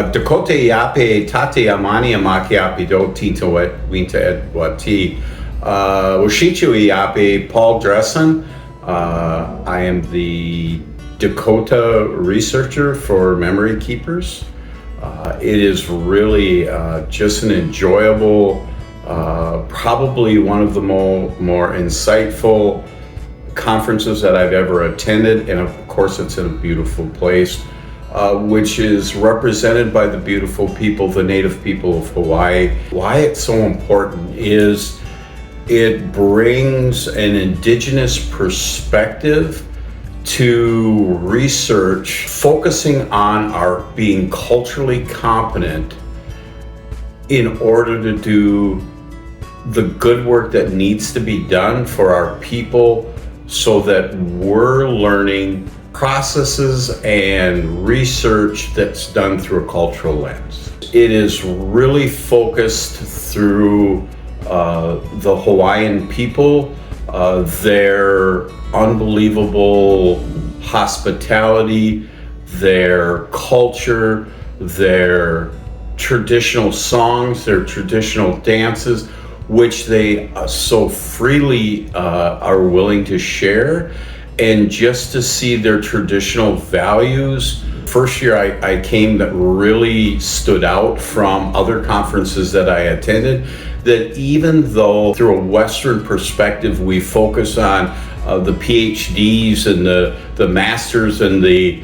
Dakota Yape Tate Amani Amaki Apido Tinta Winta Edwati. Washichu Yape Paul Dressen. I am the Dakota researcher for Memory Keepers. It is really just an enjoyable, probably one of the more insightful conferences that I've ever attended, and of course it's in a beautiful place, which is represented by the beautiful people, the native people of Hawaii. Why it's so important is it brings an indigenous perspective to research, focusing on our being culturally competent in order to do the good work that needs to be done for our people, so that we're learning processes and research that's done through a cultural lens. It is really focused through the Hawaiian people, their unbelievable hospitality, their culture, their traditional songs, their traditional dances, which they so freely are willing to share, and just to see their traditional values. First year I came, that really stood out from other conferences that I attended, that even though through a Western perspective we focus on the PhDs and the masters and the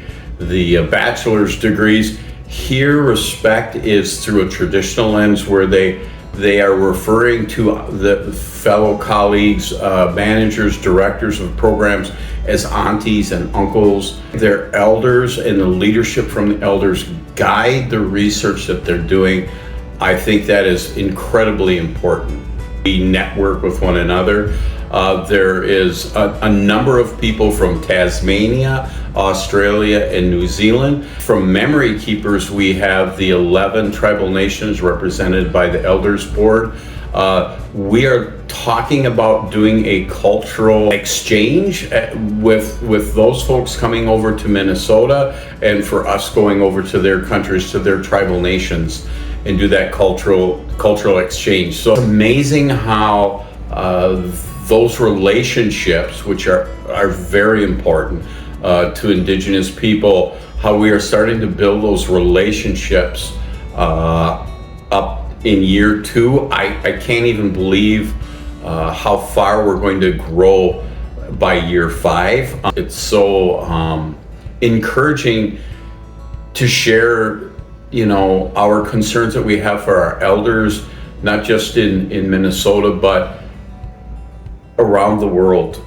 bachelor's degrees, here respect is through a traditional lens, where they are referring to the fellow colleagues, managers, directors of programs as aunties and uncles. Their elders and the leadership from the elders guide the research that they're doing. I think that is incredibly important. We network with one another. There is a number of people from Tasmania, Australia, and New Zealand. From Memory Keepers, we have the 11 tribal nations represented by the Elders Board. We are talking about doing a cultural exchange with those folks coming over to Minnesota, and for us going over to their countries, to their tribal nations, and do that cultural exchange. So it's amazing how those relationships, which are very important to Indigenous people, how we are starting to build those relationships up in year 2. I can't even believe how far we're going to grow by year 5. It's so encouraging to share, our concerns that we have for our elders, not just in Minnesota, but around the world,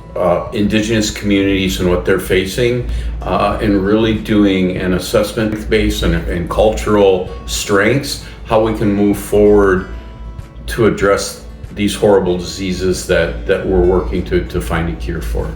Indigenous communities and what they're facing, and really doing an assessment based on cultural strengths, how we can move forward to address these horrible diseases that we're working to find a cure for.